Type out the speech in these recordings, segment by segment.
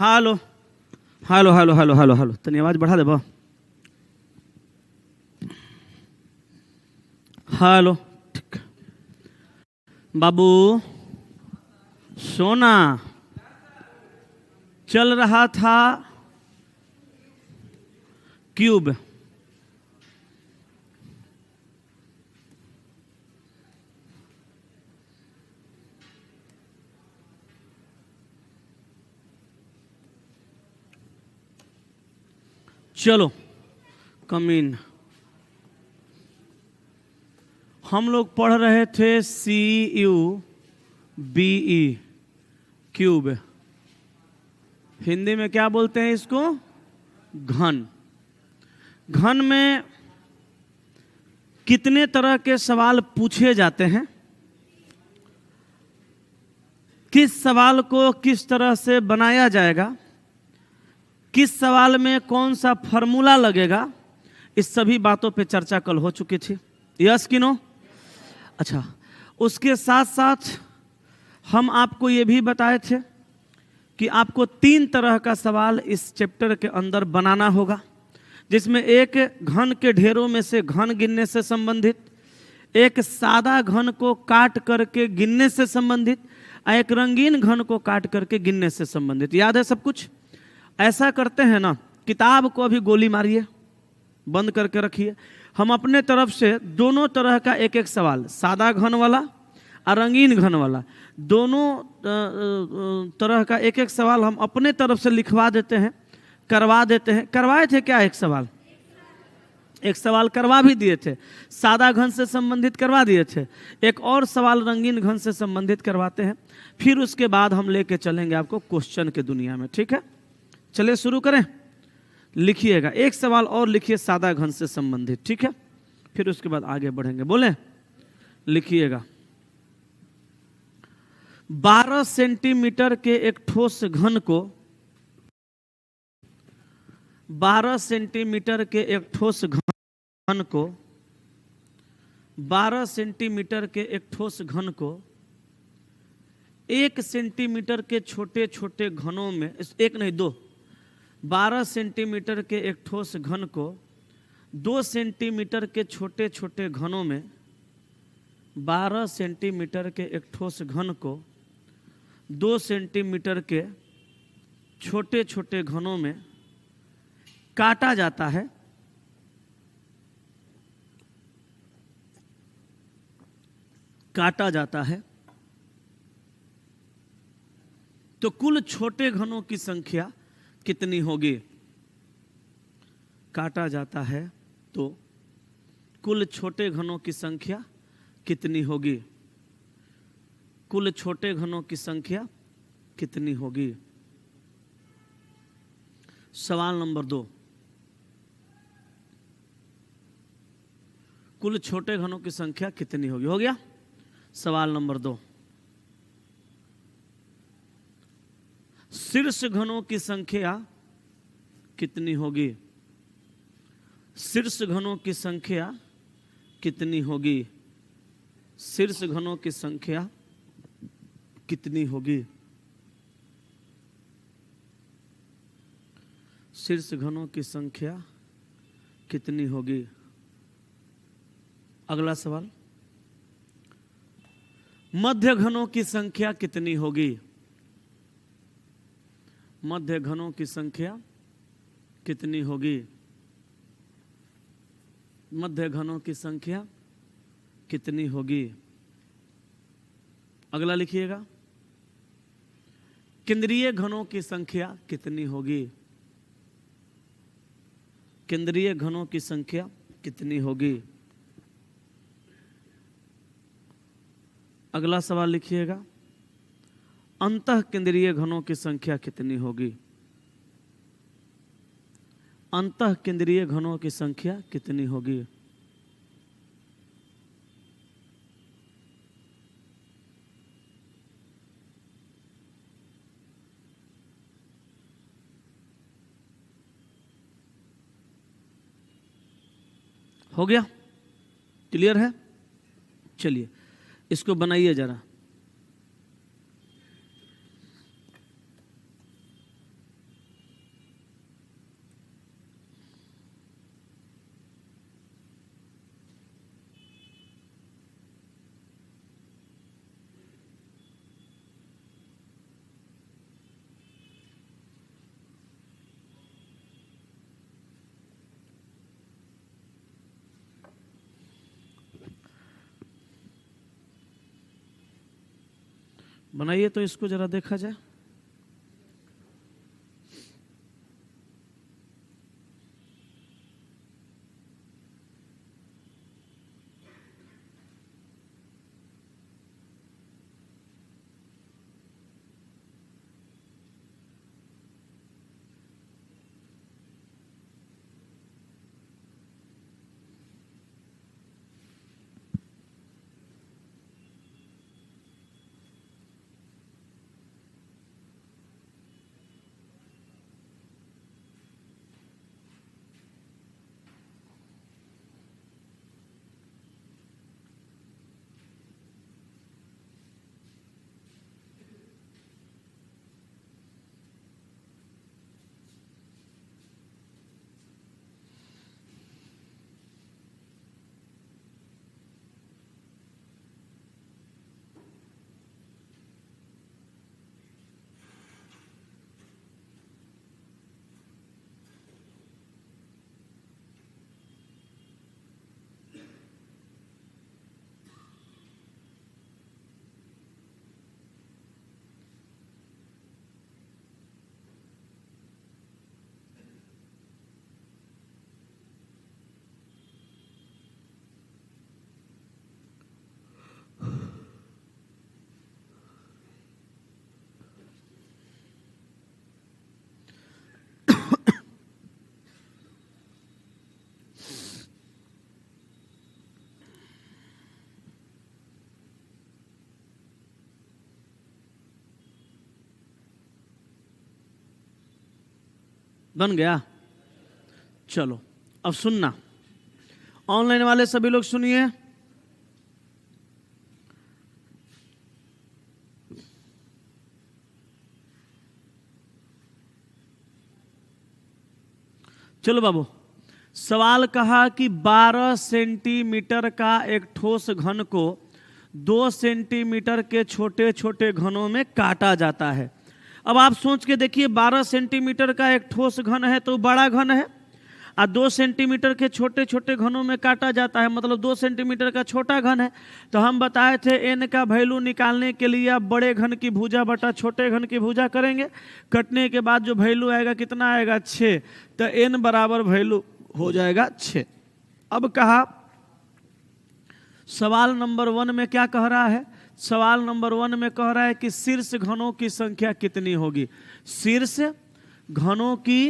Hello hello hello hello hello hello तनी आवाज बढ़ा देबो। हेलो ठीक। बाबू सोना चल रहा था क्यूब। चलो कमीन। हम लोग पढ़ रहे थे CUBE क्यूब। हिंदी में क्या बोलते हैं इसको? घन। घन में कितने तरह के सवाल पूछे जाते हैं? किस सवाल को किस तरह से बनाया जाएगा? किस सवाल में कौन सा फॉर्मूला लगेगा? इस सभी बातों पे चर्चा कल हो चुकी थी। यस कि नो? अच्छा, उसके साथ साथ हम आपको ये भी बताए थे कि आपको 3 तरह का सवाल इस चैप्टर के अंदर बनाना होगा, जिसमें एक घन के ढेरों में से घन गिनने से संबंधित, एक सादा घन को काट करके गिनने से संबंधित, और एक रंगीन घन को काट करके गिनने से संबंधित। याद है सब कुछ? ऐसा करते हैं ना, किताब को अभी गोली मारिए, बंद करके रखिए। हम अपने तरफ से दोनों तरह का एक एक सवाल, सादा घन वाला और रंगीन घन वाला, दोनों तरह का एक एक सवाल हम अपने तरफ से लिखवा देते हैं, करवा देते हैं। करवाए थे क्या? एक सवाल करवा भी दिए थे, सादा घन से संबंधित करवा दिए थे। एक और सवाल रंगीन घन से संबंधित करवाते हैं। फिर उसके बाद हम लेके चलेंगे आपको क्वेश्चन के दुनिया में। ठीक है, चलिए शुरू करें। लिखिएगा, एक सवाल और लिखिए सादा घन से संबंधित। ठीक है, फिर उसके बाद आगे बढ़ेंगे। बोले, लिखिएगा। 12 सेंटीमीटर के एक ठोस घन को 12 सेंटीमीटर के एक ठोस घन को 12 सेंटीमीटर के एक ठोस घन को 1 सेंटीमीटर के छोटे छोटे घनों में, एक नहीं 2, 12 सेंटीमीटर के एक ठोस घन को 2 सेंटीमीटर के छोटे छोटे घनों में, 12 सेंटीमीटर के एक ठोस घन को 2 सेंटीमीटर के छोटे छोटे घनों में काटा जाता है। काटा जाता है तो कुल छोटे घनों की संख्या कितनी होगी? काटा जाता है तो कुल छोटे घनों की संख्या कितनी होगी? कुल छोटे घनों की संख्या कितनी होगी? सवाल नंबर 2, कुल छोटे घनों की संख्या कितनी होगी? हो गया सवाल नंबर 2। शीर्ष घनों की संख्या कितनी होगी? शीर्ष घनों की संख्या कितनी होगी? शीर्ष घनों की संख्या कितनी होगी? शीर्ष घनों की संख्या कितनी होगी? अगला सवाल, मध्य घनों की संख्या कितनी होगी? मध्य घनों की संख्या कितनी होगी? मध्य घनों की संख्या कितनी होगी? अगला लिखिएगा, केंद्रीय घनों की संख्या कितनी होगी? केंद्रीय घनों की संख्या कितनी होगी? अगला सवाल लिखिएगा, अंतः केंद्रीय घनों की संख्या कितनी होगी? अंतः केंद्रीय घनों की संख्या कितनी होगी? हो गया? क्लियर है? चलिए इसको बनाइए जरा। बनाइए तो इसको जरा देखा जाए। बन गया? चलो अब सुनना, ऑनलाइन वाले सभी लोग सुनिए। चलो बाबू, सवाल कहा कि 12 सेंटीमीटर का एक ठोस घन को 2 सेंटीमीटर के छोटे छोटे घनों में काटा जाता है। अब आप सोच के देखिए, 12 सेंटीमीटर का एक ठोस घन है तो बड़ा घन है, और 2 सेंटीमीटर के छोटे छोटे घनों में काटा जाता है, मतलब 2 सेंटीमीटर का छोटा घन है। तो हम बताए थे एन का वैल्यू निकालने के लिए आप बड़े घन की भुजा बटा छोटे घन की भुजा करेंगे, कटने के बाद जो वैल्यू आएगा कितना आएगा? 6। तो एन बराबर वैल्यू हो जाएगा 6। अब कहा सवाल नंबर 1 में क्या कह रहा है? सवाल नंबर 1 में कह रहा है कि शीर्ष घनों की संख्या कितनी होगी। शीर्ष घनों की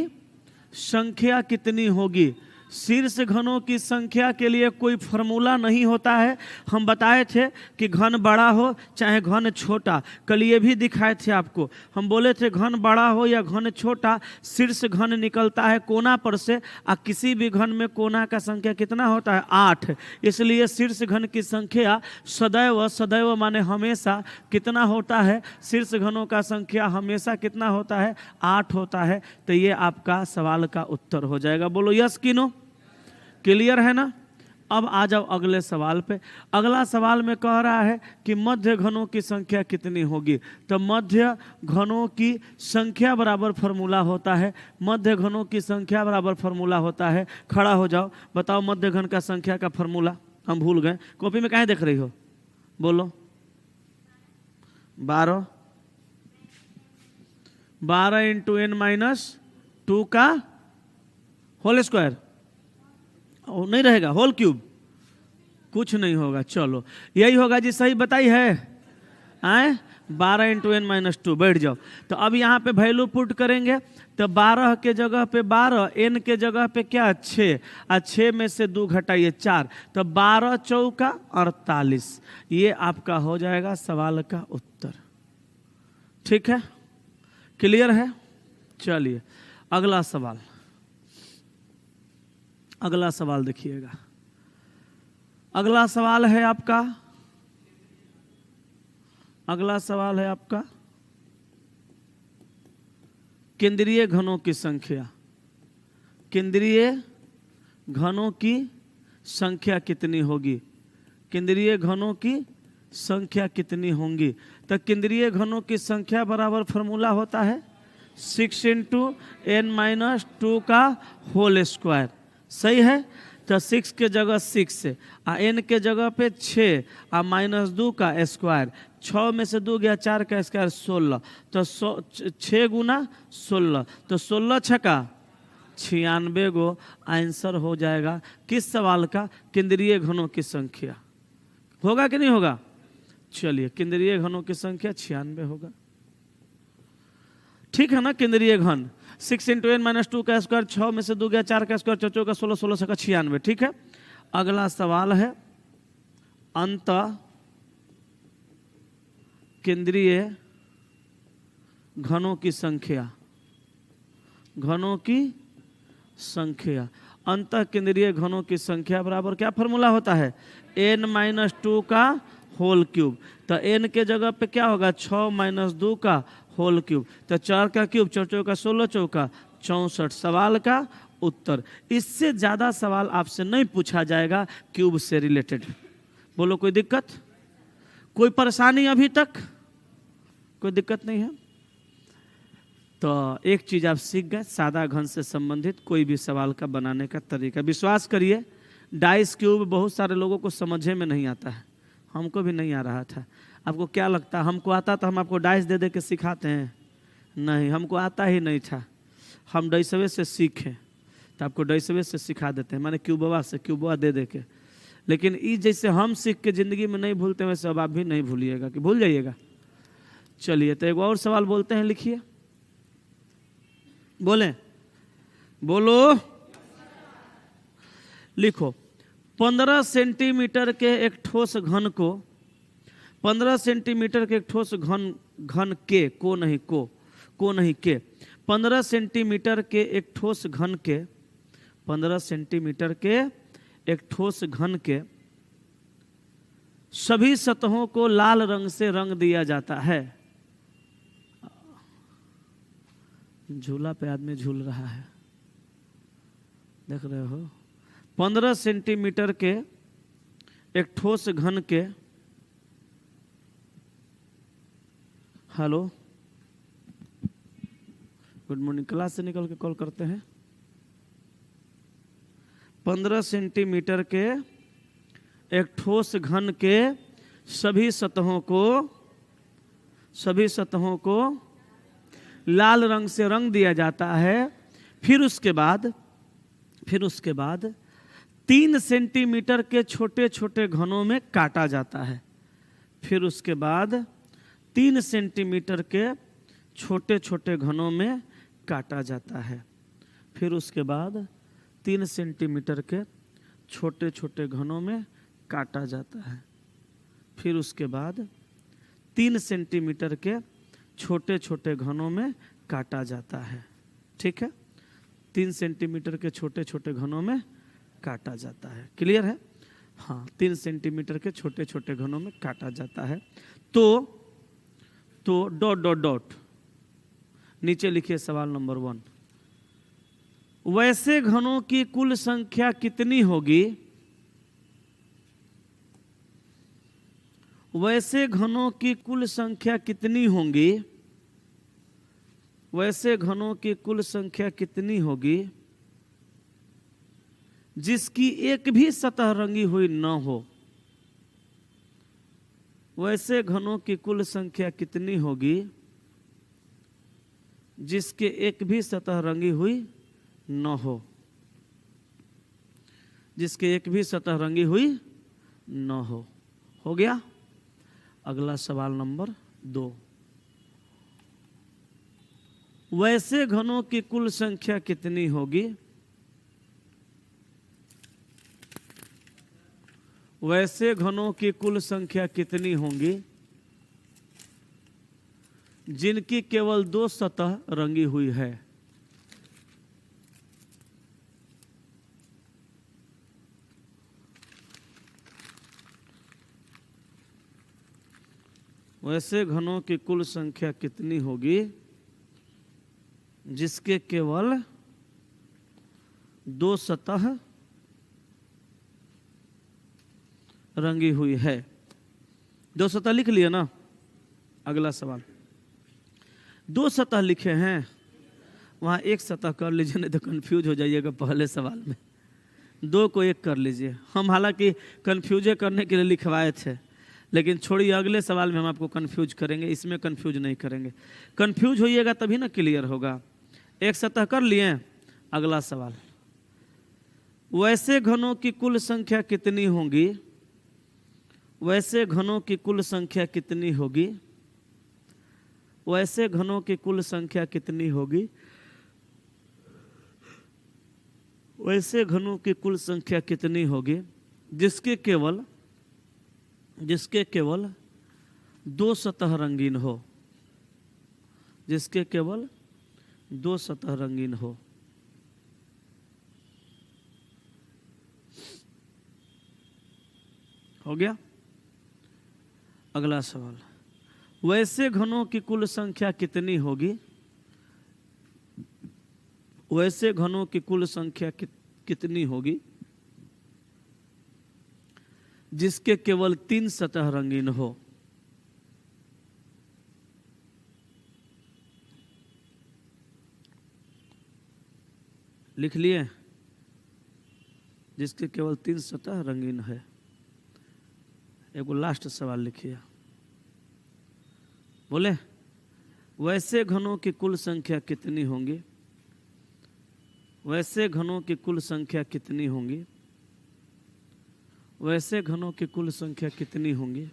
संख्या कितनी होगी? शीर्ष घनों की संख्या के लिए कोई फॉर्मूला नहीं होता है। हम बताए थे कि घन बड़ा हो चाहे घन छोटा, कल ये भी दिखाए थे आपको। हम बोले थे घन बड़ा हो या घन छोटा, शीर्ष घन निकलता है कोना पर से, और किसी भी घन में कोना का संख्या कितना होता है? 8। इसलिए शीर्ष घन की संख्या सदैव, सदैव माने हमेशा कितना होता है? शीर्ष घनों का संख्या हमेशा कितना होता है? 8 होता है। तो ये आपका सवाल का उत्तर हो जाएगा। बोलो यस कि नो? क्लियर है ना? अब आ जाओ अगले सवाल पे। अगला सवाल में कह रहा है कि मध्य घनों की संख्या कितनी होगी। तो मध्य घनों की संख्या बराबर फॉर्मूला होता है, मध्य घनों की संख्या बराबर फॉर्मूला होता है। खड़ा हो जाओ, बताओ मध्य घन का संख्या का फॉर्मूला। हम भूल गए, कॉपी में काहे देख रही हो? बोलो। 12 इंटू n-2 का होल स्क्वायर। नहीं रहेगा, होल क्यूब कुछ नहीं होगा। चलो यही होगा जी, सही बताई है। आए 12 इंटू n-2, बैठ जाओ। तो अब यहाँ पे वैल्यू पुट करेंगे, तो 12 के जगह पे 12, n के जगह पे क्या? 6, और 6 में से 2 घटाइए 4, तो 12 चौका 48। ये आपका हो जाएगा सवाल का उत्तर। ठीक है, क्लियर है? चलिए अगला सवाल, अगला सवाल देखिएगा। अगला सवाल है आपका, अगला सवाल है आपका केंद्रीय घनों की संख्या। केंद्रीय घनों की संख्या कितनी होगी? केंद्रीय घनों की संख्या कितनी होंगी? तो केंद्रीय घनों की संख्या बराबर फॉर्मूला होता है 6 इंटू n-2 का होल स्क्वायर। सही है? तो 6 के जगह 6 से, और n के जगह पे 6 और -2 का स्क्वायर, 6 में से 2 गया 4 का स्क्वायर 16, तो 6 गुना 16, तो 16 छका 96 गो आंसर हो जाएगा। किस सवाल का? केंद्रीय घनों की संख्या। होगा कि नहीं होगा? चलिए, केंद्रीय घनों की संख्या 96 होगा, ठीक है ना। केंद्रीय घन 6 × n - 2 का स्क्वायर, 6 में से 2 गया 4 का स्क्वायर, 4 का 16, 16 का 96, ठीक है। अगला सवाल है अंत केंद्रीय घनों की संख्या। घनों की संख्या, अंत केंद्रीय घनों की संख्या बराबर क्या फॉर्मूला होता है? n - 2 का होल क्यूब। तो n के जगह पे क्या होगा? 6 - 2 का होल क्यूब, तो 4 का क्यूब, 4 का 16, 4 का 64। सवाल का उत्तर। इससे ज्यादा सवाल आपसे नहीं पूछा जाएगा क्यूब से रिलेटेड। बोलो, कोई दिक्कत, कोई परेशानी अभी तक? कोई दिक्कत नहीं है? तो एक चीज आप सीख गए, सादा घन से संबंधित कोई भी सवाल का बनाने का तरीका। विश्वास करिए, डाइस क्यूब बहुत सारे लोगों को समझे में नहीं आता है, हमको भी नहीं आ रहा था। आपको क्या लगता है हमको आता तो हम आपको डाइस दे दे के सिखाते हैं? नहीं, हमको आता ही नहीं था। हम डाइसवे से सीखें तो आपको डाइसवे से सिखा देते हैं, माने क्यूबवा से, क्यूबवा दे दे के। लेकिन ये जैसे हम सीख के ज़िंदगी में नहीं भूलते, वैसे अब आप भी नहीं भूलिएगा कि भूल जाइएगा। चलिए, तो एक और सवाल बोलते हैं, लिखिए, बोलें, बोलो, लिखो। 15 सेंटीमीटर के एक ठोस घन को, 15 सेंटीमीटर के एक ठोस घन के, को नहीं के, 15 सेंटीमीटर के एक ठोस घन के, 15 सेंटीमीटर के एक ठोस घन के सभी सतहों को लाल रंग से रंग दिया जाता है। झूला पे आदमी झूल रहा है, देख रहे हो। 15 सेंटीमीटर के एक ठोस घन के, हेलो, गुड मॉर्निंग, क्लास से निकल के कॉल करते हैं। 15 सेंटीमीटर के एक ठोस घन के सभी सतहों को लाल रंग से रंग दिया जाता है। फिर उसके बाद 3 सेंटीमीटर के छोटे छोटे घनों में काटा जाता है। फिर उसके बाद 3 सेंटीमीटर के छोटे छोटे घनों में काटा जाता है। फिर उसके बाद 3 सेंटीमीटर के छोटे छोटे घनों में काटा जाता है। फिर उसके बाद 3 सेंटीमीटर के छोटे छोटे घनों में काटा जाता है, ठीक है। 3 सेंटीमीटर के छोटे छोटे घनों में काटा जाता है, क्लियर है? हाँ, 3 सेंटीमीटर के छोटे छोटे घनों में काटा जाता है। तो डॉट डॉट डॉट नीचे लिखिए सवाल नंबर 1। वैसे घनों की कुल संख्या कितनी होगी? वैसे घनों की कुल संख्या कितनी होंगी? वैसे घनों की कुल संख्या कितनी होगी जिसकी एक भी सतह रंगी हुई न हो? वैसे घनों की कुल संख्या कितनी होगी जिसके एक भी सतह रंगी हुई न हो? जिसके एक भी सतह रंगी हुई न हो। हो गया? अगला सवाल नंबर 2। वैसे घनों की कुल संख्या कितनी होगी? वैसे घनों की कुल संख्या कितनी होंगी जिनकी केवल 2 सतह रंगी हुई है? वैसे घनों की कुल संख्या कितनी होगी जिसके केवल 2 सतह रंगी हुई है? 2 सतह लिख लिए ना? अगला सवाल, 2 सतह लिखे हैं, वहां 1 सतह कर लीजिए, नहीं तो कंफ्यूज हो जाइएगा पहले सवाल में। 2 को 1 कर लीजिए। हम हालांकि कंफ्यूज करने के लिए लिखवाए थे, लेकिन छोड़िए, अगले सवाल में हम आपको कंफ्यूज करेंगे, इसमें कंफ्यूज नहीं करेंगे। कंफ्यूज होइएगा तभी ना क्लियर होगा। एक सतह कर लिए। अगला सवाल, वैसे घनों की कुल संख्या कितनी होगी? वैसे घनों की कुल संख्या कितनी होगी? वैसे घनों की कुल संख्या कितनी होगी? वैसे घनों की कुल संख्या कितनी होगी जिसके केवल दो सतह रंगीन हो? जिसके केवल दो सतह रंगीन हो। हो गया? अगला सवाल, वैसे घनों की कुल संख्या कितनी होगी? वैसे घनों की कुल संख्या कितनी होगी जिसके केवल 3 सतह रंगीन हो? लिख लिए? जिसके केवल 3 सतह रंगीन है। एक लास्ट सवाल लिखिए। बोले, वैसे घनों की कुल संख्या कितनी होंगी? वैसे घनों की कुल संख्या कितनी होंगी? वैसे घनों की कुल संख्या कितनी होंगी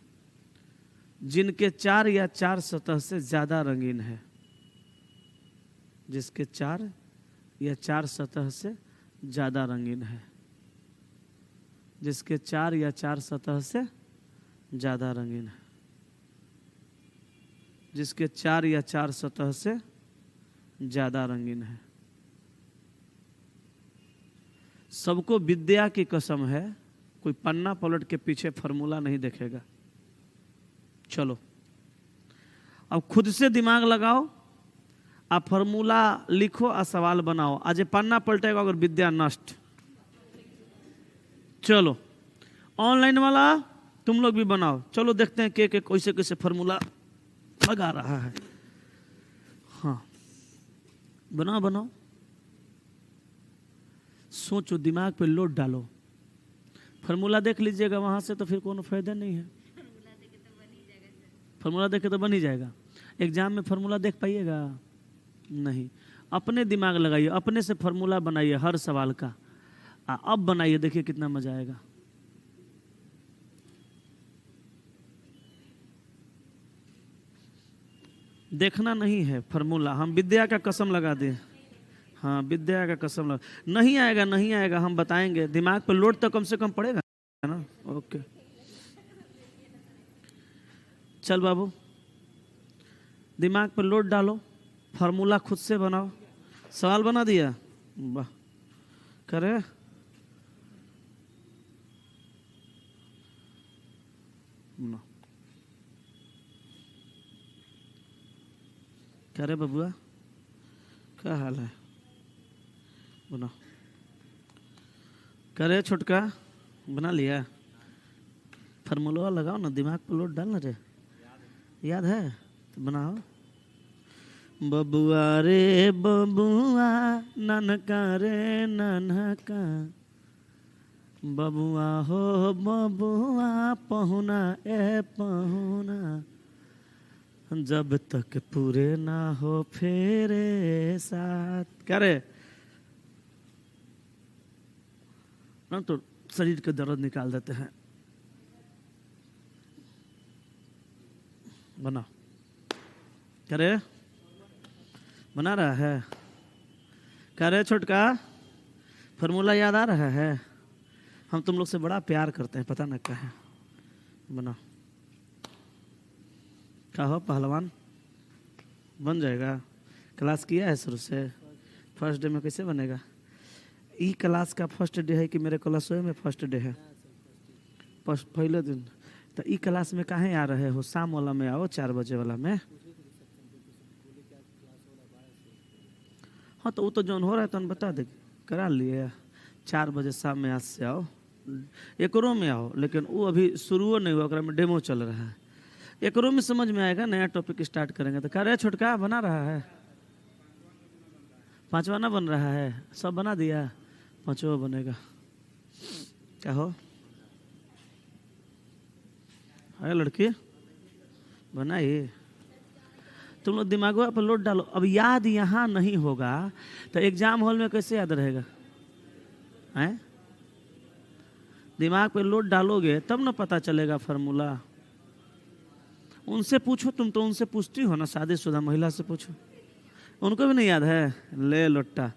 जिनके 4 या 4 सतह से ज्यादा रंगीन है? जिसके 4 या 4 सतह से ज्यादा रंगीन है। जिसके 4 या 4 सतह से ज्यादा रंगीन है। जिसके 4 या 4 सतह से ज्यादा रंगीन है। सबको विद्या की कसम है, कोई पन्ना पलट के पीछे फॉर्मूला नहीं देखेगा। चलो अब खुद से दिमाग लगाओ, आप फॉर्मूला लिखो और सवाल बनाओ। आज पन्ना पलटेगा अगर विद्या नष्ट। चलो ऑनलाइन वाला तुम लोग भी बनाओ। चलो देखते हैं के कैसे कैसे फॉर्मूला लगा रहा है। हाँ बनाओ बनाओ, सोचो, दिमाग पे लोड डालो। फॉर्मूला देख लीजिएगा वहां से तो फिर कोनो फायदा नहीं है। फॉर्मूला देखे तो बन ही जाएगा। एग्जाम में फॉर्मूला देख पाइएगा नहीं। अपने दिमाग लगाइए, अपने से फॉर्मूला बनाइए हर सवाल का। अब बनाइए, देखिए कितना मजा आएगा। देखना नहीं है फॉर्मूला, हम विद्या का कसम लगा दें। हाँ विद्या का कसम लगा, नहीं आएगा नहीं आएगा, हम बताएंगे। दिमाग पे लोड तो कम से कम पड़ेगा ना। ओके चल बाबू, दिमाग पे लोड डालो, फार्मूला खुद से बनाओ। सवाल बना दिया, वाह करे। ना क्या रे बबुआ, क्या हाल है? बना करे छोटका, बना लिया? फार्मूला लगाओ ना, दिमाग पर लोड डालना रे। याद है तो बनाओ। बबुआ रे बबुआ, ननका रे ननका, बबुआ हो बबुआ, पहुना ए पहुना, जब तक पूरे ना हो फेरे साथ। क्या रे ना, तो शरीर के दर्द निकाल देते हैं। बना करे, बना रहा है? करे छोटका, फॉर्मूला याद आ रहा है? हम तुम लोग से बड़ा प्यार करते हैं, पता ना क्या है। बना क्या हो पहलवान, बन जाएगा? क्लास किया है शुरू से? फर्स्ट डे में कैसे बनेगा? ई क्लास का फर्स्ट डे है कि मेरे क्लास में फर्स्ट डे है? पहले दिन तो ई क्लास में काहे आ रहे हो? शाम वाला में आओ, 4 बजे वाला में। हाँ तो वो तो जौन हो रहा है तो बता दे, करा लिए। 4 बजे शाम में आज से आओ, एकरो में आओ, लेकिन वो अभी शुरू नहीं हुआ, में डेमो चल रहा है। एकरो में समझ में आएगा, नया टॉपिक स्टार्ट करेंगे। तो कह रहे छोटका बना रहा है? 5वां ना बन रहा है? सब बना दिया, 5वां बनेगा। क्या हो अरे लड़की बनाइए, तुम लोग दिमागों पर लोड डालो। अब याद यहाँ नहीं होगा तो एग्जाम हॉल में कैसे याद रहेगा? हैं? दिमाग पे लोड डालोगे तब ना पता चलेगा फार्मूला। उनसे पूछो, तुम तो उनसे पूछती हो ना, शादीशुदा महिला से पूछो, उनको भी नहीं याद है। ले लोटा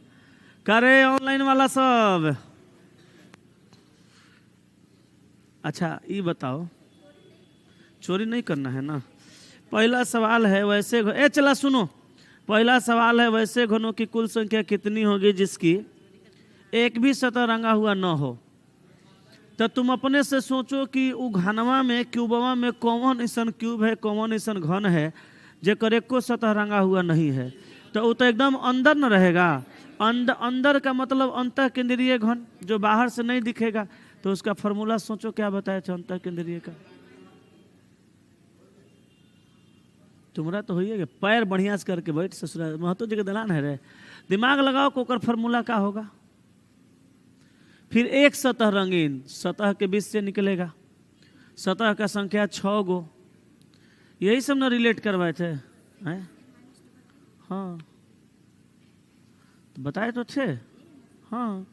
करे ऑनलाइन वाला सब। अच्छा ये बताओ, चोरी नहीं करना है ना? पहला सवाल है वैसे चला सुनो, पहला सवाल है वैसे घनों की कुल संख्या कितनी होगी जिसकी एक भी सतह रंगा हुआ न हो। तो तुम अपने से सोचो कि उ घनवा में क्यूबवा में कौन ऐसा क्यूब है, कौन ऐसा घन है जेकर एको सतह रंगा हुआ नहीं है। तो वो तो एकदम अंदर न रहेगा। अंदर का मतलब अंतः केंद्रीय घन, जो बाहर से नहीं दिखेगा। तो उसका फॉर्मूला सोचो क्या बताया था अंतः केंद्रीय का। तुम्हारा तो होइए पैर बढ़िया से करके बैठ ससुराल महतो जी के दलान है रे, दिमाग लगाओ को फॉर्मूला का होगा। फिर एक सतह रंगीन, सतह के बीच से निकलेगा, सतह का संख्या 6 गो। यही सब ना रिलेट करवाए थे हैं? हाँ तो बताए तो थे। हाँ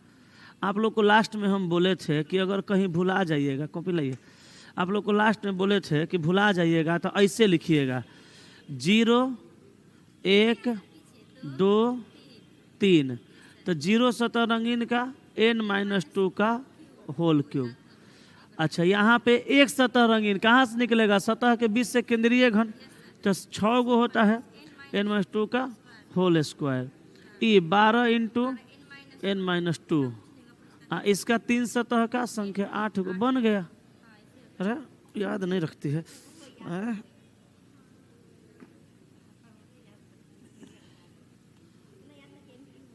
आप लोग को लास्ट में हम बोले थे कि अगर कहीं भुला जाइएगा, कॉपी लाइए, आप लोग को लास्ट में बोले थे कि भुला जाइएगा तो ऐसे लिखिएगा 0 1 2 3। तो 0 सतह रंगीन का n-2 का होल क्यूब। अच्छा यहाँ पे एक सतह रंगीन कहाँ से निकलेगा? सतह के बीच से केंद्रीय घन। तो 6 गो होता है n-2 का होल स्क्वायर। ये 12 इंटू n-2। इसका 3 सतह का संख्या 8 गो बन गया। अरे याद नहीं रखती है।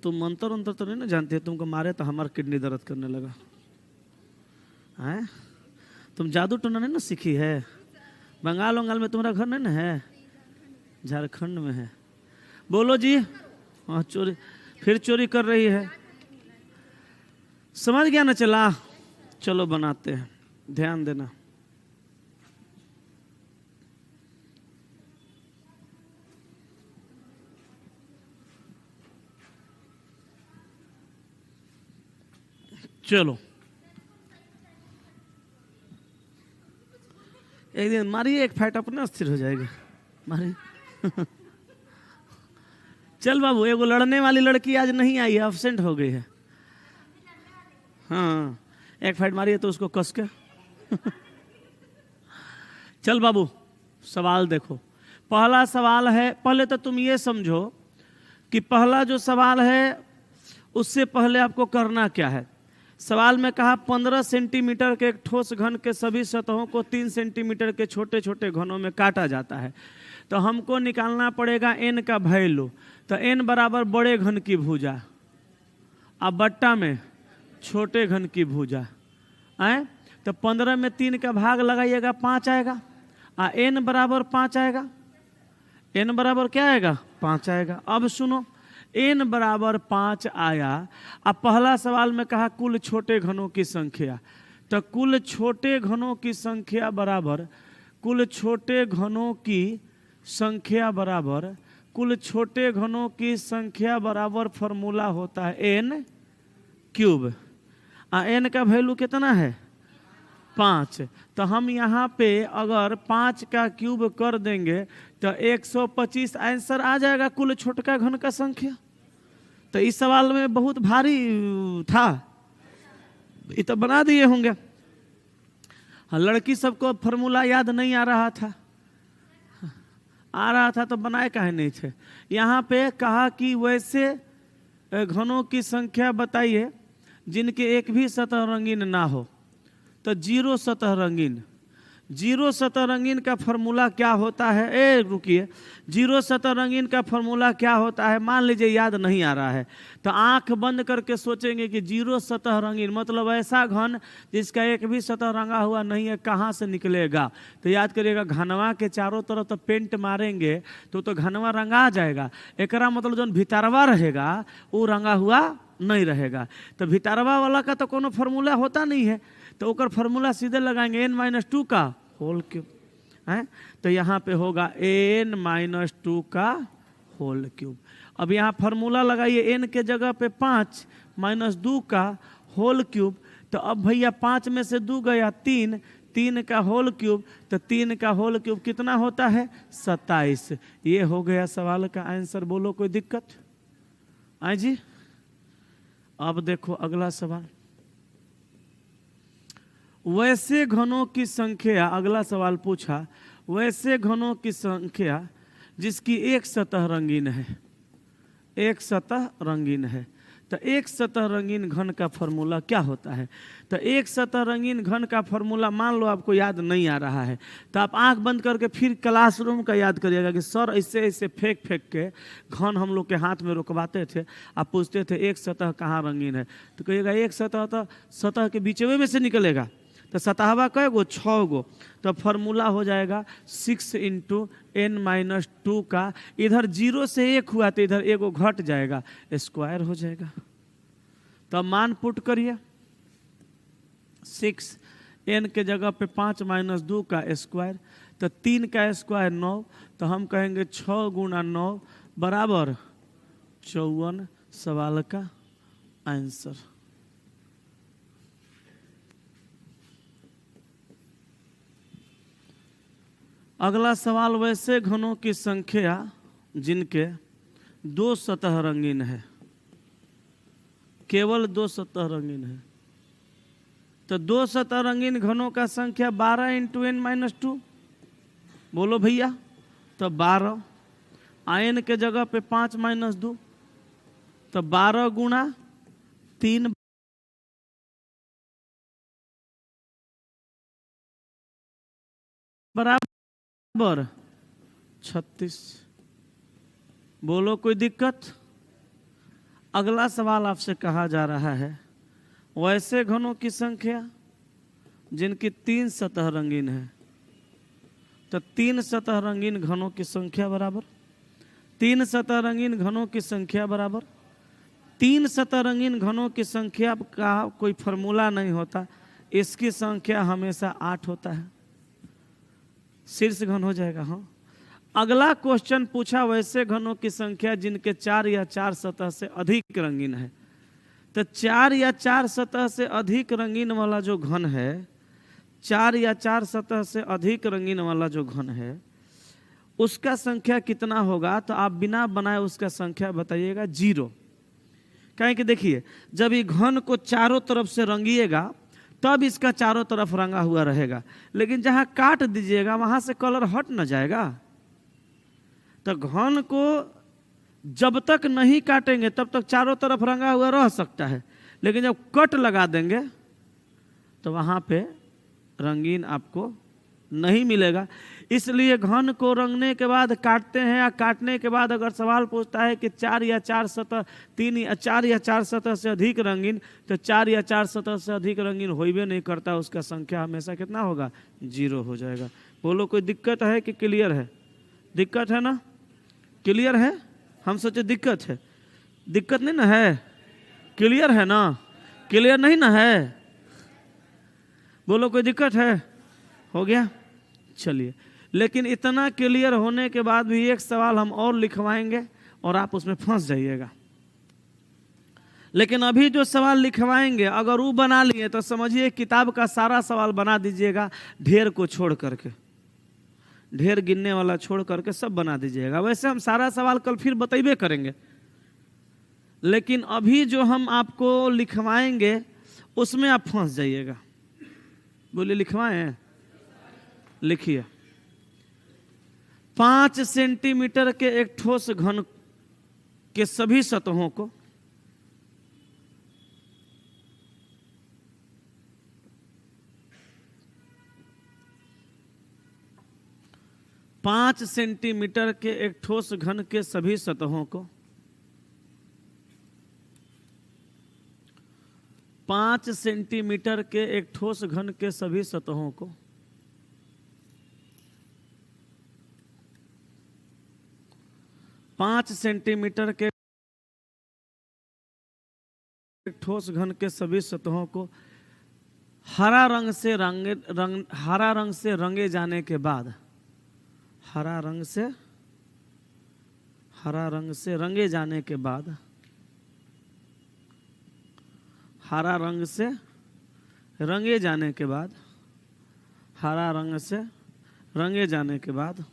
तुम मंत्र अंतर तो नहीं ना जानती है? तुमको मारे तो हमारा किडनी दर्द करने लगा है। तुम जादू टोना नहीं ना सीखी है? बंगाल वंगाल में तुम्हारा घर नहीं ना है? झारखंड में है। बोलो जी। हाँ चोरी, फिर चोरी कर रही है। समझ गया ना? चला चलो बनाते हैं, ध्यान देना। चलो एक दिन मारिए एक फाइट, अपना स्थिर हो जाएगा। मारिए चल बाबू, एगो लड़ने वाली लड़की आज नहीं आई है, एब्सेंट हो गई है। हाँ एक फाइट मारिए तो उसको कस के चल बाबू सवाल देखो। पहला सवाल है, पहले तो तुम ये समझो कि पहला जो सवाल है उससे पहले आपको करना क्या है। सवाल में कहा 15 सेंटीमीटर के एक ठोस घन के सभी सतहों को 3 सेंटीमीटर के छोटे छोटे घनों में काटा जाता है। तो हमको निकालना पड़ेगा n का वैल्यू। तो n बराबर बड़े घन की भुजा, अब बट्टा में छोटे घन की भुजा आए। तो 15 में 3 का भाग लगाइएगा 5 आएगा। n बराबर 5 आएगा। n बराबर क्या आएगा? 5 आएगा। अब सुनो, n बराबर 5 आया। अब पहला सवाल में कहा कुल छोटे घनों की संख्या। तो कुल छोटे घनों की संख्या बराबर कुल छोटे घनों की संख्या बराबर कुल छोटे घनों की संख्या बराबर फॉर्मूला होता है n क्यूब। n का वैल्यू कितना है? 5। तो हम यहाँ पे अगर 5 का क्यूब कर देंगे तो 125 आंसर आ जाएगा कुल छोटका घन का संख्या। तो इस सवाल में बहुत भारी था, ये तो बना दिए होंगे। लड़की सबको फॉर्मूला याद नहीं आ रहा था, आ रहा था तो बनाए काहे नहीं थे। यहाँ पे कहा कि वैसे घनों की संख्या बताइए जिनके एक भी सतह रंगीन ना हो। तो 0 सतह रंगीन, 0 सतह रंगीन का फॉर्मूला क्या होता है? रुकिए, 0 सतह रंगीन का फॉर्मूला क्या होता है? मान लीजिए याद नहीं आ रहा है तो आंख बंद करके सोचेंगे कि 0 सतह रंगीन मतलब ऐसा घन जिसका एक भी सतह रंगा हुआ नहीं है, कहाँ से निकलेगा? तो याद करिएगा, घनवा के चारों तरफ तो पेंट मारेंगे तो घनवा रंगा जाएगा। एकरा मतलब जो भीतरवा रहेगा वो रंगा हुआ नहीं रहेगा। तो भीतरवा वाला का तो कोनो फॉर्मूला होता नहीं है, तो ओकर फॉर्मूला सीधे लगाएंगे n-2 का होल क्यूब। है, तो यहाँ पे होगा n-2 का होल क्यूब। अब यहाँ फार्मूला लगाइए, n के जगह पे 5 - 2 का होल क्यूब। तो अब भैया 5 में से 2 गया 3, 3 का होल क्यूब, तो 3 का होल क्यूब कितना होता है? 27। ये हो गया सवाल का आंसर। बोलो कोई दिक्कत? आए जी। अब देखो अगला सवाल, वैसे घनों की संख्या, अगला सवाल पूछा, वैसे घनों की संख्या जिसकी एक सतह रंगीन है, एक सतह रंगीन है। तो एक सतह रंगीन घन का फॉर्मूला क्या होता है? तो एक सतह रंगीन घन का फॉर्मूला मान लो आपको याद नहीं आ रहा है, तो आप आंख बंद करके फिर क्लासरूम का याद करिएगा कि सर ऐसे ऐसे फेंक फेंक के घन हम लोग के हाथ में रुकवाते थे, आप पूछते थे एक सतह कहाँ रंगीन है, तो कहिएगा एक सतह तो सतह के बीचवे में से निकलेगा। तो सतहवा कै गो? 6 गो। तो फॉर्मूला हो जाएगा 6 × n-2 का, इधर 0 से 1 हुआ तो इधर एगो घट जाएगा, स्क्वायर हो जाएगा। तो मान पुट करिए, 6 n के जगह पे 5 - 2 का स्क्वायर, तो 3 का स्क्वायर 9, तो हम कहेंगे 6 × 9 बराबर 54। सवाल का आंसर। अगला सवाल, वैसे घनों की संख्या जिनके 2 सतह रंगीन है, केवल 2 सतह रंगीन है। तो 2 सतह रंगीन घनों का संख्या 12 × n-2। बोलो भैया। तो 12, n के जगह पे 5 - 2, तो 12 × 3 बराबर 36। बोलो कोई दिक्कत? अगला सवाल आपसे कहा जा रहा है, वैसे घनों की संख्या जिनकी 3 सतह रंगीन है। तो 3 सतह रंगीन घनों की संख्या बराबर 3 सतह रंगीन घनों की संख्या बराबर 3 सतह रंगीन घनों की संख्या का कोई फॉर्मूला नहीं होता, इसकी संख्या हमेशा 8 होता है, शीर्ष घन हो जाएगा। हाँ, अगला क्वेश्चन पूछा, वैसे घनों की संख्या जिनके 4 या 4 सतह से अधिक रंगीन है। तो 4 या 4 सतह से अधिक रंगीन वाला जो घन है, 4 या 4 सतह से अधिक रंगीन वाला जो घन है, उसका संख्या कितना होगा? तो आप बिना बनाए उसका संख्या बताइएगा 0। कहें कि देखिए, जब ये घन को चारों तरफ से रंगिएगा तब इसका चारों तरफ रंगा हुआ रहेगा, लेकिन जहां काट दीजिएगा वहां से कलर हट न जाएगा। तो घन को जब तक नहीं काटेंगे तब तक चारों तरफ रंगा हुआ रह सकता है, लेकिन जब कट लगा देंगे तो वहां पे रंगीन आपको नहीं मिलेगा। इसलिए घन को रंगने के बाद काटते हैं, या काटने के बाद अगर सवाल पूछता है कि 4 या 4 सतह 4 या 4 सतह से अधिक रंगीन, तो 4 या 4 सतह से अधिक रंगीन होइबे नहीं करता, उसका संख्या हमेशा कितना होगा? 0 हो जाएगा। बोलो कोई दिक्कत है कि क्लियर है? दिक्कत है ना? क्लियर है? हम सोचे दिक्कत है, दिक्कत नहीं ना है? क्लियर है ना? क्लियर नहीं ना है? बोलो कोई दिक्कत है? हो गया? चलिए, लेकिन इतना क्लियर होने के बाद भी एक सवाल हम और लिखवाएंगे और आप उसमें फंस जाइएगा। लेकिन अभी जो सवाल लिखवाएंगे अगर वो बना लिए तो समझिए किताब का सारा सवाल बना दीजिएगा, ढेर को छोड़ करके, ढेर गिनने वाला छोड़ करके सब बना दीजिएगा। वैसे हम सारा सवाल कल फिर बतेबे करेंगे, लेकिन अभी जो हम आपको लिखवाएंगे उसमें आप फंस जाइएगा। बोलिए लिखवाएं? लिखिए, 5 सेंटीमीटर के एक ठोस घन के सभी सतहों को 5 सेंटीमीटर के एक ठोस घन के सभी सतहों को 5 सेंटीमीटर के एक ठोस घन के सभी सतहों को 5 सेंटीमीटर के ठोस घन के सभी सतहों को हरा रंग से रंगे जाने के बाद हरा रंग से रंगे जाने के बाद, हरा रंग से रंगे जाने के बाद, हरा रंग से रंगे जाने के बाद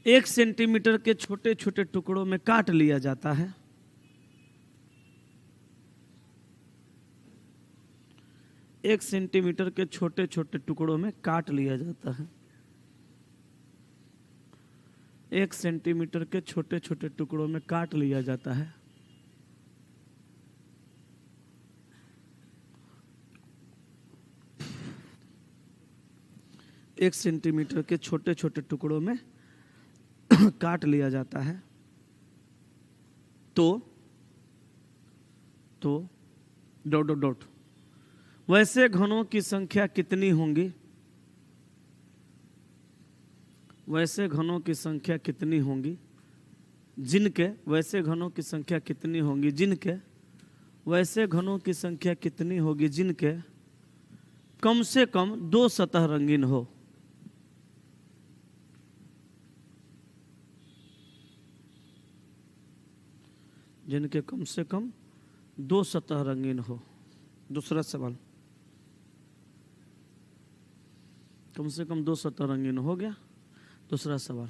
1 सेंटीमीटर के छोटे छोटे टुकड़ों में काट लिया जाता है। एक सेंटीमीटर के छोटे छोटे टुकड़ों में काट लिया जाता है। 1 सेंटीमीटर के छोटे छोटे टुकड़ों में काट लिया जाता है। एक सेंटीमीटर के छोटे छोटे टुकड़ों में काट लिया जाता है। तो डॉट डॉट डॉट वैसे घनों की संख्या कितनी होंगी? वैसे घनों की संख्या कितनी होंगी जिनके, वैसे घनों की संख्या कितनी होंगी जिनके, वैसे घनों की संख्या कितनी होगी जिनके कम से कम 2 सतह रंगीन हो। जिनके कम से कम 2 सतह रंगीन हो। दूसरा सवाल, कम से कम 2 सतह रंगीन हो गया। दूसरा सवाल,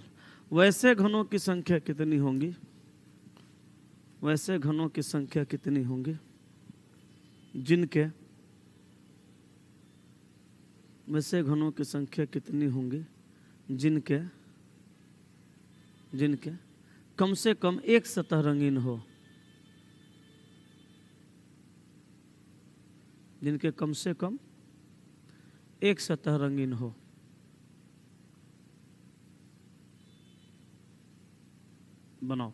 वैसे घनों की संख्या कितनी होंगी? वैसे घनों की संख्या कितनी होंगी जिनके, वैसे घनों की संख्या कितनी होंगी जिनके कम से कम 1 सतह रंगीन हो। जिनके कम से कम 1 सतह रंगीन हो। बनाओ।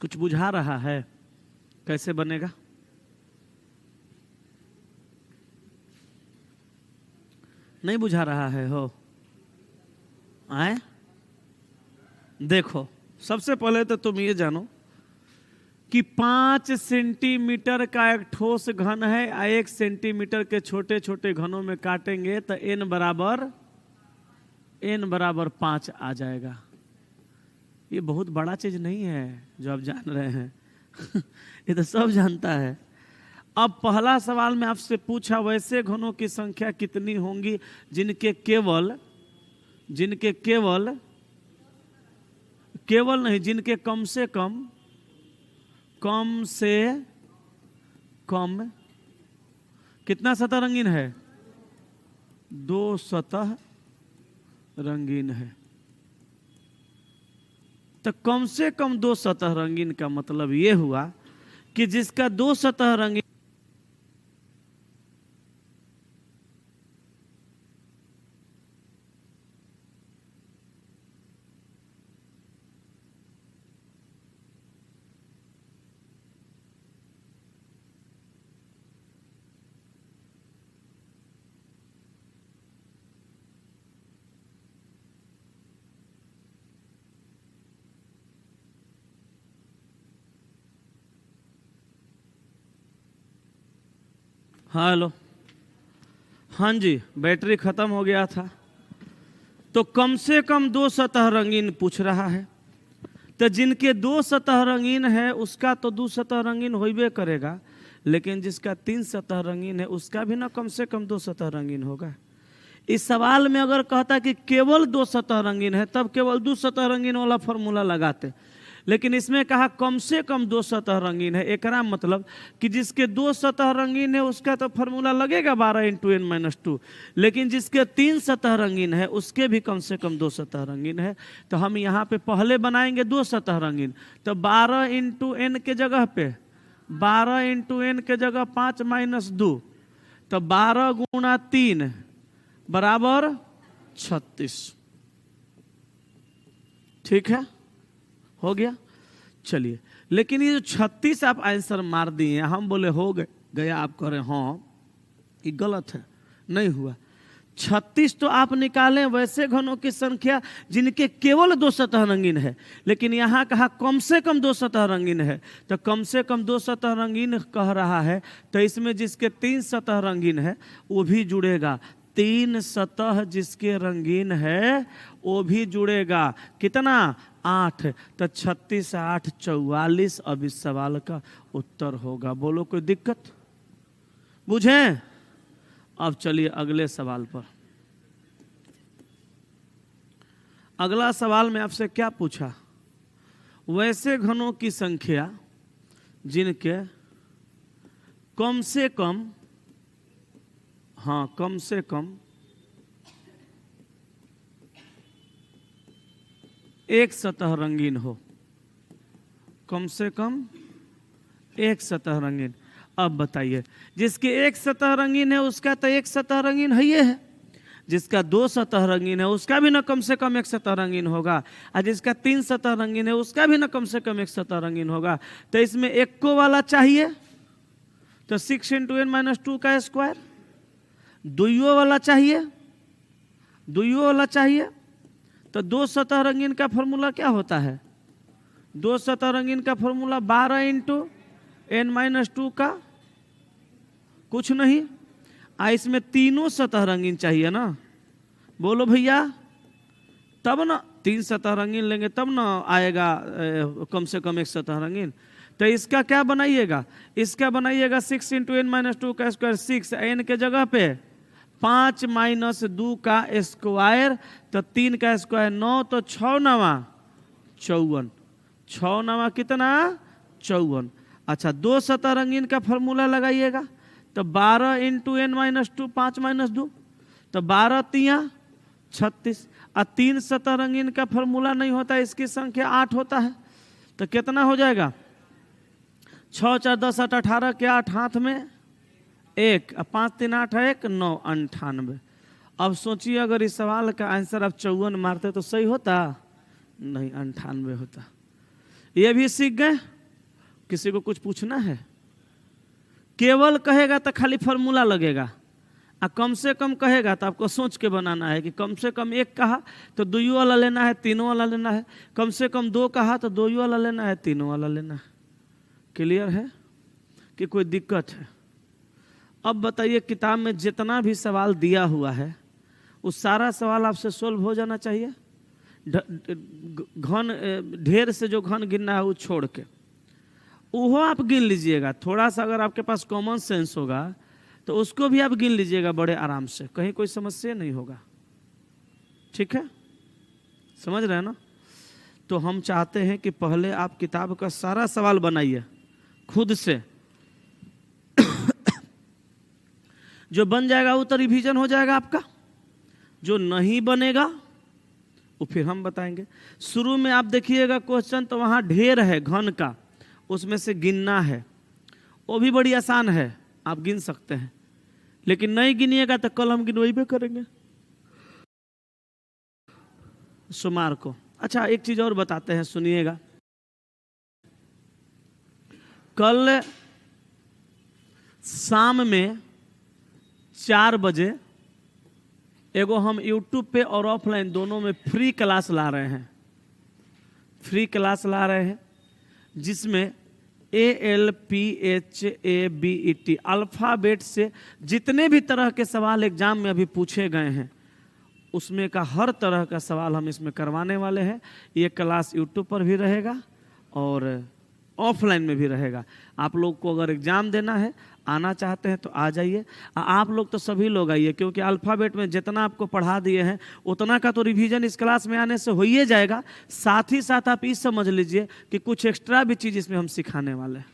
कुछ बुझा रहा है? कैसे बनेगा? नहीं बुझा रहा है हो? आए देखो, सबसे पहले तो तुम ये जानो कि 5 सेंटीमीटर का एक ठोस घन है, 1 सेंटीमीटर के छोटे छोटे घनों में काटेंगे तो n बराबर 5 आ जाएगा। ये बहुत बड़ा चीज नहीं है जो आप जान रहे हैं। ये तो सब जानता है। अब पहला सवाल में आपसे पूछा वैसे घनों की संख्या कितनी होंगी जिनके केवल नहीं, जिनके कम से कम कितना सतह रंगीन है? 2 सतह रंगीन है। तो कम से कम 2 सतह रंगीन का मतलब ये हुआ कि जिसका 2 सतह रंगीन, हेलो, हाँ जी, बैटरी खत्म हो गया था। तो कम से कम 2 सतह रंगीन पूछ रहा है। तो जिनके 2 सतह रंगीन है उसका तो 2 सतह रंगीन होइबे करेगा, लेकिन जिसका 3 सतह रंगीन है उसका भी ना कम से कम 2 सतह रंगीन होगा। इस सवाल में अगर कहता कि केवल 2 सतह रंगीन है तब केवल 2 सतह रंगीन वाला फॉर्मूला लगाते, लेकिन इसमें कहा कम से कम 2 सतह रंगीन है। एकरा मतलब कि जिसके 2 सतह रंगीन है उसका तो फॉर्मूला लगेगा 12 × n-2, लेकिन जिसके 3 सतह रंगीन है उसके भी कम से कम 2 सतह रंगीन है। तो हम यहाँ पे पहले बनाएंगे 2 सतह रंगीन, तो 12 × n के जगह पे 12 × n के जगह 5 - 2, तो 12 × 3 बराबर 36। ठीक है, हो गया। चलिए, लेकिन ये जो 36 आप आंसर मार दिए, हम बोले हो गया, आप कह रहे हाँ ये गलत है, नहीं हुआ। 36 तो आप निकालें वैसे घनों की संख्या जिनके केवल 2 सतह रंगीन है, लेकिन यहाँ कहा कम से कम 2 सतह रंगीन है, तो कम से कम 2 सतह रंगीन कह रहा है, तो इसमें जिसके 3 सतह रंगीन है वो भी जुड़ेगा। 3 सतह जिसके रंगीन है वो भी जुड़ेगा। कितना? 8। तो 36 8 44 अब इस सवाल का उत्तर होगा। बोलो कोई दिक्कत? बुझें? अब चलिए अगले सवाल पर। अगला सवाल में आपसे क्या पूछा? वैसे घनों की संख्या जिनके कम से कम, हाँ कम से कम एक सतह रंगीन हो, कम से कम एक सतह रंगीन। अब बताइए, जिसके एक सतह रंगीन है उसका तो एक सतह रंगीन है ये है, जिसका 2 सतह रंगीन है उसका भी ना कम से कम एक सतह रंगीन होगा, और जिसका 3 सतह रंगीन है उसका भी ना कम से कम एक सतह रंगीन होगा। तो इसमें एक को वाला चाहिए, तो 6 × n-2 का स्क्वायर। दुइयों वाला चाहिए, दुइयों वाला चाहिए, तो 2 सतह रंगीन का फॉर्मूला क्या होता है? 2 सतह रंगीन का फॉर्मूला 12 × n-2 का कुछ नहीं। इसमें तीनों सतह रंगीन चाहिए ना, बोलो भैया, तब ना 3 सतह रंगीन लेंगे तब ना आएगा कम से कम एक सतह रंगीन। तो इसका क्या बनाइएगा? इसका बनाइएगा 6 × n-2 का स्क्वायर। 6 n के जगह पे 5 - 2 का स्क्वायर, तो 3 का स्क्वायर 9, तो 6 × 9 = 54। 6 × 9 कितना? 54। अच्छा, 2 सतह रंगीन का फॉर्मूला लगाइएगा, तो 12 × n-2 5 - 2, तो 12 × 36। और 3 सतह रंगीन का फॉर्मूला नहीं होता, इसकी संख्या 8 होता है, तो कितना हो जाएगा? 6 × 4 = 10 8 18 के 8 हाथ में 1, 5 3 8 1 9 98। अब सोचिए अगर इस सवाल का आंसर आप 54 मारते तो सही होता? नहीं, 98 होता। ये भी सीख गए? किसी को कुछ पूछना है? केवल कहेगा तो खाली फॉर्मूला लगेगा, और कम से कम कहेगा तो आपको सोच के बनाना है कि कम से कम 1 कहा तो 2 वाला लेना है, 3 वाला लेना है। कम से कम 2 कहा तो 2 वाला लेना है, 3 वाला लेना है। क्लियर है कि कोई दिक्कत है? अब बताइए, किताब में जितना भी सवाल दिया हुआ है उस सारा सवाल आपसे सोल्व हो जाना चाहिए। घन ढेर से जो घन गिनना है वो छोड़ के वो आप गिन लीजिएगा। थोड़ा सा अगर आपके पास कॉमन सेंस होगा तो उसको भी आप गिन लीजिएगा बड़े आराम से, कहीं कोई समस्या नहीं होगा। ठीक है, समझ रहे हैं ना? तो हम चाहते हैं कि पहले आप किताब का सारा सवाल बनाइए खुद से। जो बन जाएगा वो तो रिवीजन हो जाएगा आपका, जो नहीं बनेगा वो फिर हम बताएंगे। शुरू में आप देखिएगा क्वेश्चन तो वहाँ ढेर है घन का, उसमें से गिनना है, वो भी बड़ी आसान है, आप गिन सकते हैं। लेकिन नहीं गिनिएगा तो कल हम गिनवाइबे करेंगे सोमवार को। अच्छा, एक चीज और बताते हैं, सुनिएगा। कल शाम में 4 बजे एगो हम YouTube पे और ऑफलाइन दोनों में फ्री क्लास ला रहे हैं, फ्री क्लास ला रहे हैं जिसमें ALPHABET अल्फ़ाबेट से जितने भी तरह के सवाल एग्जाम में अभी पूछे गए हैं उसमें का हर तरह का सवाल हम इसमें करवाने वाले हैं। ये क्लास YouTube पर भी रहेगा और ऑफलाइन में भी रहेगा। आप लोग को अगर एग्जाम देना है, आना चाहते हैं तो आ जाइए। आप लोग तो सभी लोग आइए, क्योंकि अल्फ़ाबेट में जितना आपको पढ़ा दिए हैं उतना का तो रिवीजन इस क्लास में आने से हो ही जाएगा। साथ ही साथ आप ये समझ लीजिए कि कुछ एक्स्ट्रा भी चीज़ इसमें हम सिखाने वाले हैं।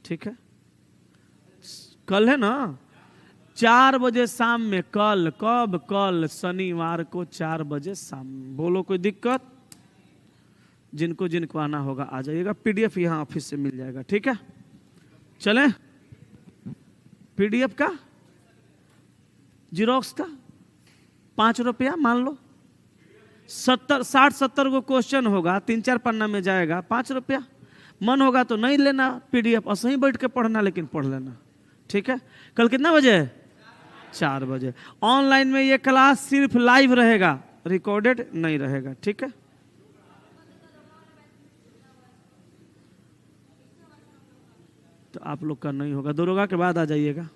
ठीक है, कल है ना 4 बजे शाम में, कल कब, कल शनिवार को 4 बजे शाम में। बोलो कोई दिक्कत? जिनको जिनको आना होगा आ जाइएगा। पीडीएफ यहाँ ऑफिस से मिल जाएगा। ठीक है, चलें। पीडीएफ का जीरोक्स का 5 रुपया मान लो, 60-70 को क्वेश्चन होगा, 3-4 पन्ना में जाएगा, 5 रुपया। मन होगा तो नहीं लेना पीडीएफ, और सही बैठ के पढ़ना, लेकिन पढ़ लेना। ठीक है, कल कितना बजे? 4 बजे। ऑनलाइन में ये क्लास सिर्फ लाइव रहेगा, रिकॉर्डेड नहीं रहेगा। ठीक है, तो आप लोग का नहीं होगा, दरोगा के बाद आ जाइएगा।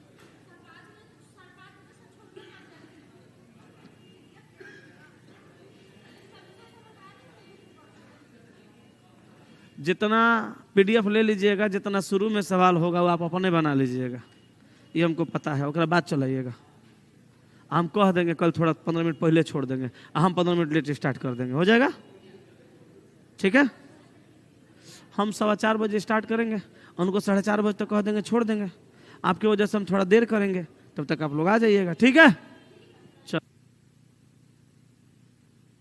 जितना पीडीएफ ले लीजिएगा, जितना शुरू में सवाल होगा वो आप अपने बना लीजिएगा, ये हमको पता है। उसके बाद चलाइएगा, हम कह देंगे कल थोड़ा 15 मिनट पहले छोड़ देंगे, हम 15 मिनट लेट स्टार्ट कर देंगे, हो जाएगा। ठीक है, हम 4:15 बजे स्टार्ट करेंगे, उनको 4:30 बजे तक कह देंगे छोड़ देंगे। आपकी वजह से हम थोड़ा देर करेंगे, तब तक आप लोग आ जाइएगा। ठीक है,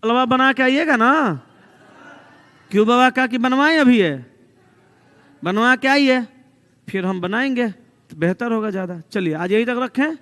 चलवा बना के आइएगा ना। क्यों बाबा का कि बनवाएं? अभी है, बनवा के आइए, फिर हम बनाएंगे तो बेहतर होगा ज़्यादा। चलिए आज यही तक रखें।